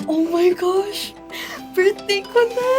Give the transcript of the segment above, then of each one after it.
Oh my gosh! Birthday ko na!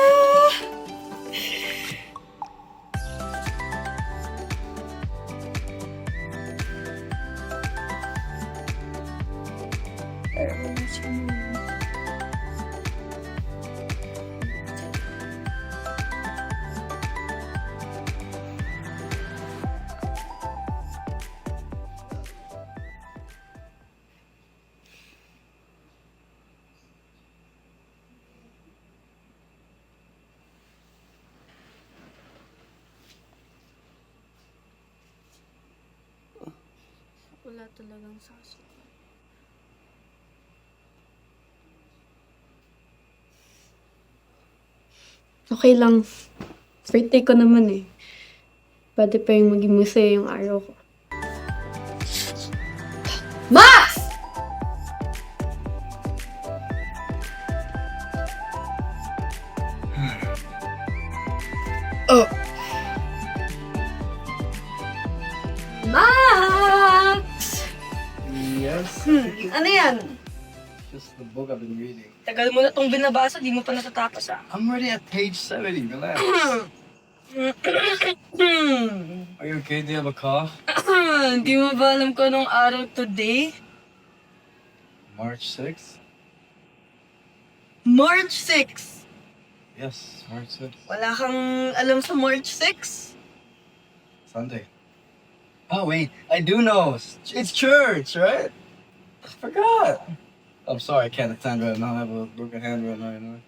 Wala talagang sasakyan. Okay lang. Birthday ko naman eh. Pwede pa yung maging masaya yung araw ko. Max! Oh! Max! Yes? Ano yan? Just the book I've been reading. Tagal mo na itong binabasa, di mo pa natatapos ah. I'm already at page 70. Relax. Are you okay? Do you have a cough? Di mo ba alam ko anong araw today? March 6th? March 6! Yes, March 6th. Wala kang alam sa March 6? Sunday. Oh, wait. I do know. It's church, right? I forgot. I'm sorry, I can't attend right now. I have a broken hand right now, you know.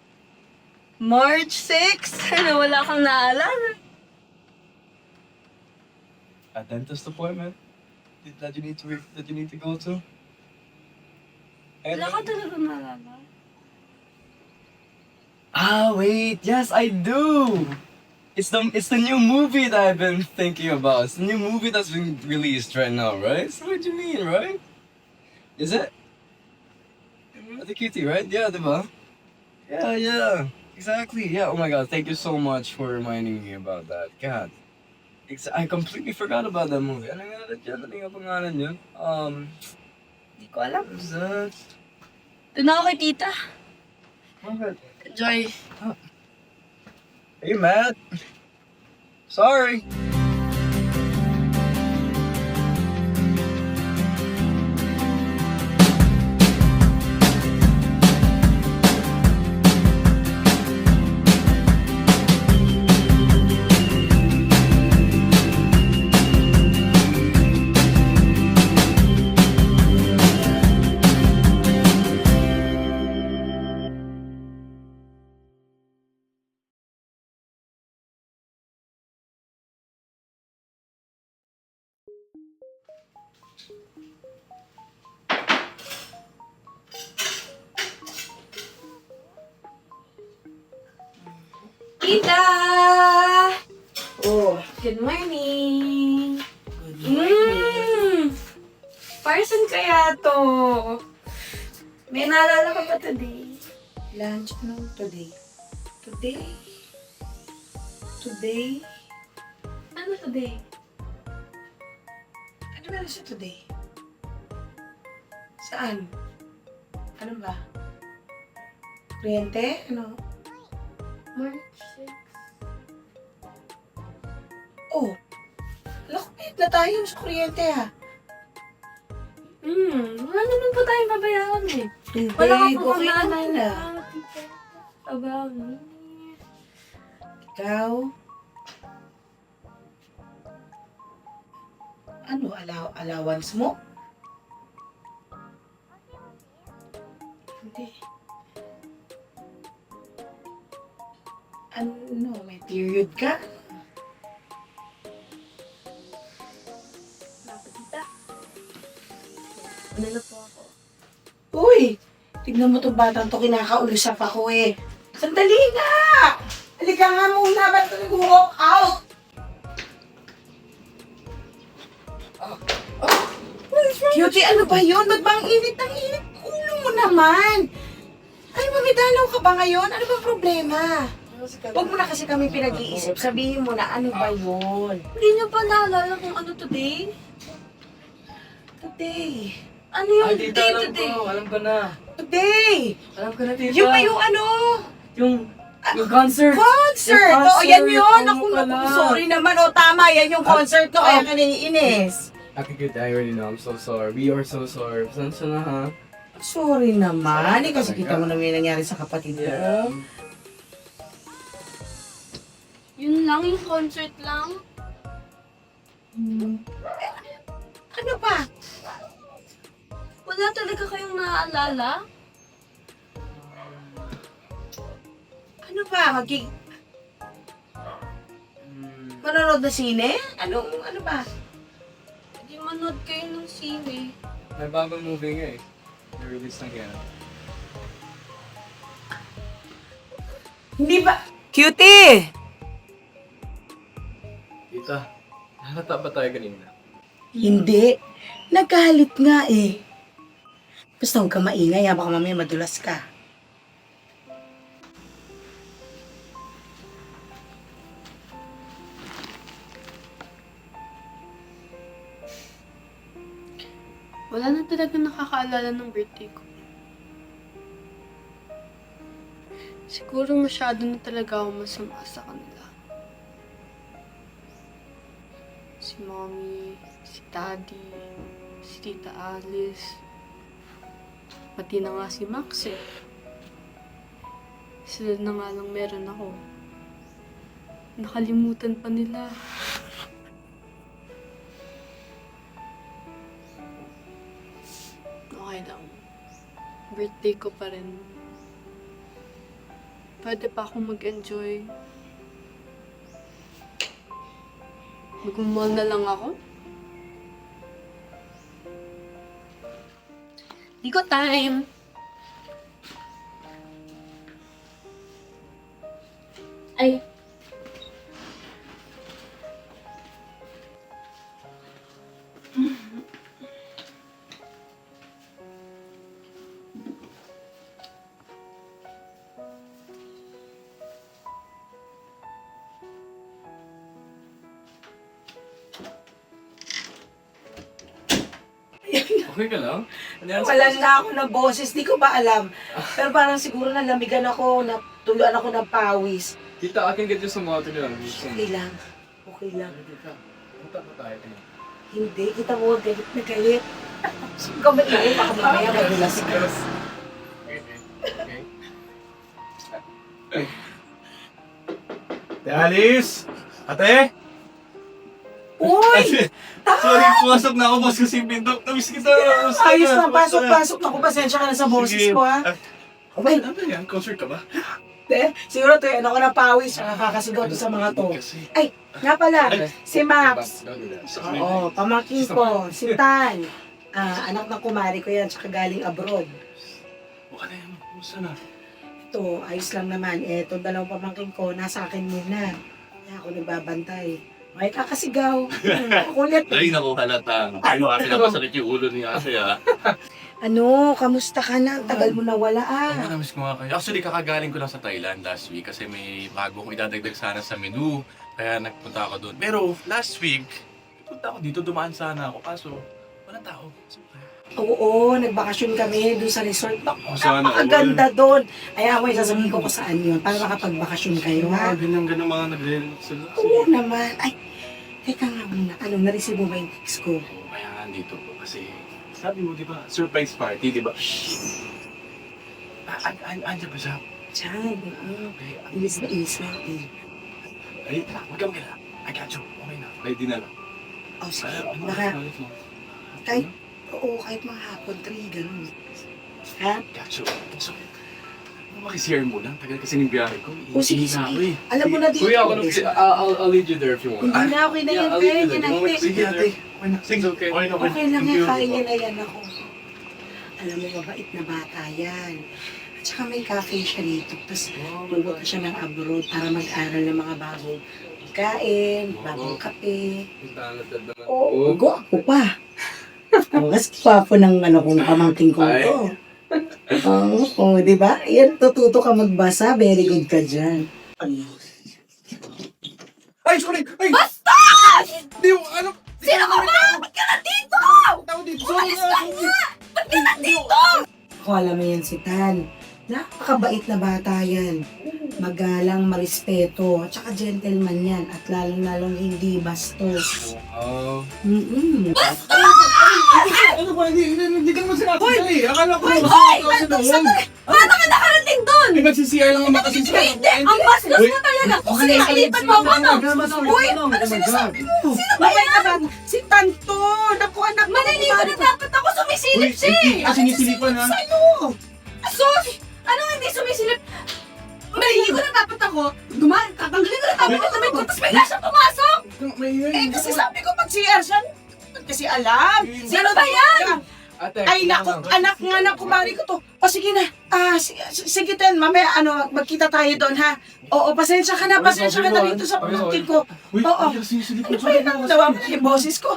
March 6? Ano, wala kang naalala? A dentist appointment that you need to go to. And Wala ka talaga naalala? ah, wait. Yes, I do. It's the new movie that I've been thinking about. It's the new movie that's been released right now, right? So what do you mean, right? Is it? The cutie, right? Yeah, diba? Yeah. Exactly. Yeah. Oh my God. Thank you so much for reminding me about that. God. I completely forgot about that movie. Ano nga dyan? Ano nga pangalan yun? Hindi ko alam. Is that? Ito na ako kay tita. What? Enjoy. Are you mad? Sorry. Tita! Oh, good morning! Good morning. Para saan kaya to? May naalala ka pa today? Lunch, ano today? Today? Ano today? Ano meron siya today? Saan? Ano ba? Kuryente? Ano? March 6. Oh! Lakbit na tayo sa kuryente ha. Wala naman po tayong babayaran eh. Tubig, Wala ka po okay kang naman naalala. ah. Tita. About me. Ikaw? Ano, allowance mo? Hindi. Ano, may period ka? Bakit tita? Ano na po ako? Uy! Tignan mo itong batang to, kinakausap ako eh. Sandali nga! Halika nga muna, ba't ito nag-walk out? Cutie, ano ba yun? Ba't ba ang init ng init? Ulo mo naman. Ay, mamidalaw ka ba ngayon? Ano ba problema? Huwag mo na kasi kami pinag-iisip. Sabihin mo na, ano ba yun? Hindi niyo pa naalala kung ano today? Today. Ano yung Ay, tita, day alam today? ko. Alam ko na. Today! Alam ko na, tita. Yung ba yung ano? Yung concert. Concert! Yung Oo, yan concert. yun. Ano Ako, pala? sorry naman. O, tama. Yan yung concert ko. Kaya ka naiinis. Ate Kid, I already know. I'm so sorry. We are so sorry. Pasensya na, ha? Sorry naman. Eh, kasi kita mo na may nangyari sa kapatid ko. Yun lang, yung concert lang. Ano ba? Wala talaga kayong naaalala? Ano ba? Manonood na sine? Ano ba? Hindi manood kayo ng sine. May bagong movie nga, eh. Release na kaya. Hindi ba? Cutie! Tita, halata ba tayo kanina? Hindi. Nagkahalit nga eh. Basta huwag ka maingay ha. Baka mamaya madulas ka. Wala na talaga nakakaalala ng birthday ko. Siguro masyado na talaga ako masama sa kanila. Si Mommy, si Daddy, si Tita Alice, pati na nga si Max eh. Sila na nga lang meron ako. Nakalimutan pa nila. Okay lang. Birthday ko pa rin. Pwede pa akong mag-enjoy. Mag-mall na lang ako. Di ko time. Ay. Okay ka lang? Walang na ako ng boses. Di ko ba alam. Pero parang siguro nalamigan ako. Natuluan ako ng pawis. Tita, I can get you some water lang. Okay lang. Okay lang. Tita, punta pa tayo. Hindi. Kita mo, galit na galit. Huwag ka maingay. Baka mamaya madulas ka. Okay. Ate Alice! Ate! Uy! Sorry, pumasok na ako, boss, kasi yung pinto. Namiss kita. Ayos lang. Pasok. Naku, pasensya ka na sa boses ko, ha? Ay, ano yan? Concert ka ba? Siguro to, ano ko ng pawis. Nakakasigaw to sa mga to. Kasi... Ay, nga pala. Si Max. Don't do that. Oo, pamangkin ko. Si Tan. Anak ng kumari ko yan, tsaka galing abroad. Baka na yan. Kumusta na? Ito, ayos lang naman. Ito, dalawang pamangkin ko, nasa akin muna. Kaya ako nagbabantay. May kakasigaw. Kulit. Ay, naku, halata. Ano, pinapasakit yung ulo ni Ate, ah. Ano, kamusta ka na? Ang tagal mo na wala, Ano, namiss ko nga kayo. Actually, kakagaling ko lang sa Thailand last week kasi may bago kong idadagdag sana sa menu. Kaya nagpunta ako doon. Pero last week, punta ako dito, dumaan sana ako. Kaso, walang tao. Oo, nagbakasyon kami doon sa resort. Sana all. Napakaganda doon. Ay, ako sasabihin ko kung saan yun para makapagbakasyon kayo, ha? Ganun mga nagre-relax sila. Oo naman. Ay, teka nga muna. Ano, na-receive mo ba yung text ko? Kaya nga dito po kasi sabi mo, di ba, surprise party, di ba? Andiyan ba siya? Diyan, ilis na ilis natin. Ay, huwag kang gala. I got you. Okay na. Ready na lang. Oh, sige. Ano, Baka, ulit mo? kahit, oo, kahit mga hapon, 3, ganun. Ha? Got you. So, makisiyare mo lang. Tagal kasi ng biyahe ko. O, sige, Ihinga ako sige. eh. Alam mo na dito. Kuya, I'll lead you there if you want. Hindi na, okay na yan. I'll Kaya leave you yan there. natin. Sige, ate. Okay na. Sige, okay. Okay na. Okay lang Thank yan, you. kain niya na yan ako. Alam mo, mabait na bata yan. At saka may cafe siya dito. Tapos, pumunta siya ng abroad para mag-aral ng mga bagong pagkain, bagong kape. Talented naman. Oo, go ako pa. Ang mas papo ng kung pamangking ko Ay. to. Oo, di ba? Yan, tututo ka magbasa. Very good ka dyan. Ay, sorry! Ay! Basta! Di, ano? Sino ka ba? Ba't ka nandito? Tao dito! Umalis ka nga! Ba't ka nandito? Ako alam mo yan si Tan. Napakabait na bata yan. Magalang, marespeto, at saka gentleman yan. At lalong-lalong hindi bastos. Oh. Mm-mm. Ano ba? Hindi ka naman sinabi eh. Akala ko Hoy! Paano ka nakarating doon? Eh, nagsi-CR lang naman kasi siya. Hindi! Ang bastos na talaga! Sige, silipan mo ako, ano? Uy! Ano sinasabi mo? Sino ba yan? Si Tanto! Naku, anak mo! Maniligo na dapat ako sumisilip siya eh! Kasi nisilipan ha. Sa'yo! Asos! Ano hindi sumisilip? Maliligo na dapat ako. Tatanggalin ko na dapat yung damit ko. Tapos bigla siya pumasok. Eh, kasi sabi ko pag CR siya. Ba't kasi alam? Sino ba yan? Ate, Ay, naku, anak nga na kumari ko to. O sige na. Sige Ten, mamaya magkita tayo doon ha. Oo, pasensya ka na dito sa pamangkin ko. Uy, Oo. sinisilipan Ano ba yun ang nawa mo yung boses ko?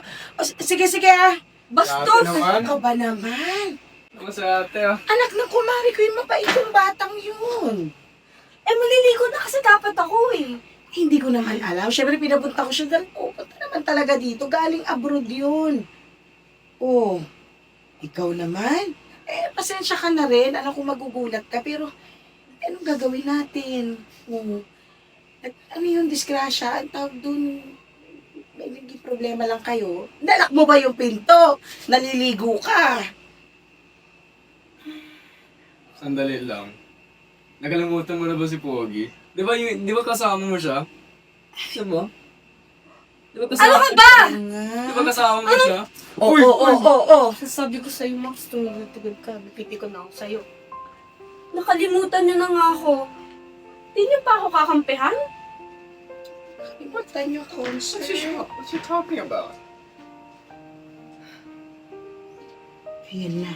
Sige ha. Bastos! Grabe naman. Ikaw ba naman? Ano sa ate ah? Anak ng kumari ko yung mabait yung batang yun. Maliligo na kasi dapat ako eh. Hindi ko naman alam. Siyempre, pinapunta ko siya dahil pupunta naman talaga dito. Galing abroad yun. Oh, ikaw naman. Pasensya ka na rin. Alam ko magugulat ka. Pero, anong gagawin natin? Oh, ano yung disgrasya? Ang tawag dun, may naging problema lang kayo. Nalak mo ba yung pinto? Naliligo ka. Sandali lang. Nakalimutan mo na ba si Pogi? Di ba kasama mo siya? Diba? Di ba kasama? Ano ka ba? Di ba kasama mo siya? Oo. Sabi ko sa'yo, Max, tumigil ka. Pipi ko na ako sa'yo. Nakalimutan niyo na nga ako. Hindi niyo pa ako kakampihan? Kalimutan yung concert. What's she talking about? Ayun na.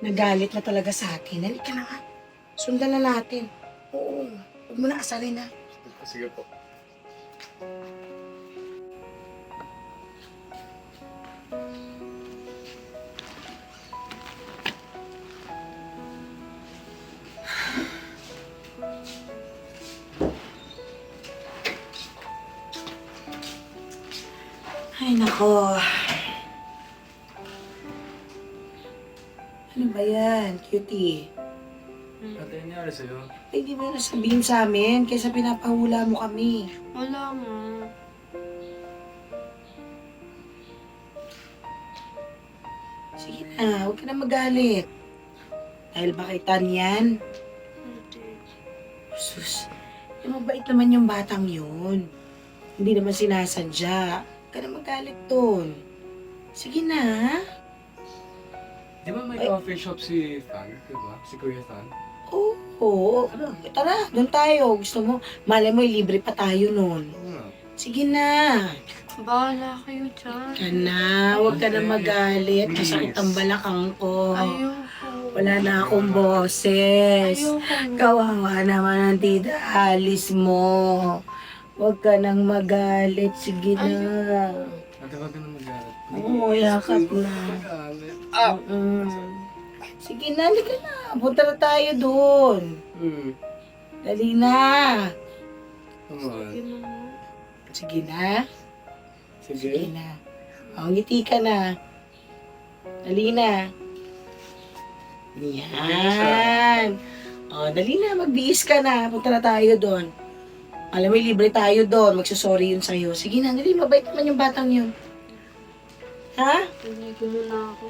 Nagalit na talaga sa akin. Halika na nga. Sundan na natin. Oo. Huwag mo na asalin na. Sige po. Ay, nako. Ano ba yan, cutie? Ate, ano nangyari sa'yo? Ay, di mo na sabihin sa amin kaysa pinapahula mo kami. Wala nga. Sige na, huwag ka na magalit. Dahil ba kay Tan yan? Sus, mabait naman yung batang yun. Hindi naman sinasadya. Huwag ka na magalit doon. Sige na, ha? Di ba may coffee shop si Tan? Diba? Si Kuya Tan? Oo. Tara, doon tayo. Gusto mo, malay mo, libre pa tayo nun. Sige na. Bahala kayo dyan. Ka na, huwag ka na magalit. Masakit ang balakang ko. Ayoko. Wala na akong boses. Ayoko. Kawawa naman ang tita Alice mo. Huwag ka nang magalit. Sige na. Ate, wag ka na magalit. Oo, yakap na. Sige na, halika na. Punta na tayo doon. Dali na. Come on. Sige na. Sige Sige. na. O, ngiti ka na. Dali na. Yan. O, dali na. Magbiis ka na. Punta na tayo doon. Alam mo, libre tayo doon. Magsasorry yun sa'yo. Sige na, dali. Mabait naman yung batang yun. Ha? Naligo muna ako.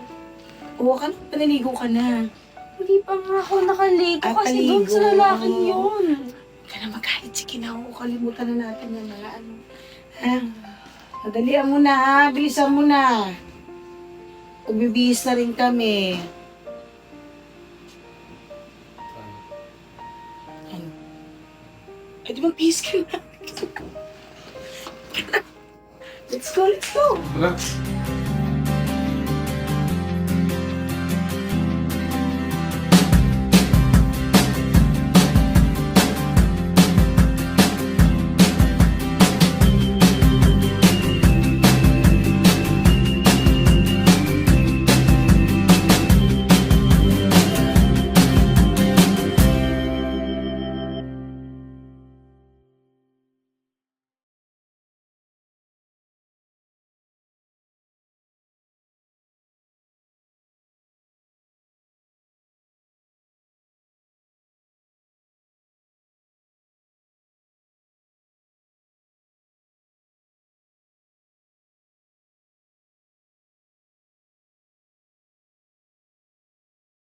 Oo ka na. Panaligo ka na. Hindi pa nga ako nakaligo kasi Paligo. doon sa lalaking yun. Huwag ka na magalit. Sige na. Oo, kalimutan na natin yan. Ha? Madalian mo na, ha? Bilisan mo na. Magbibihis na rin kami. Ano? Eh, di magbihis ka na. Let's go, let's go. Wala.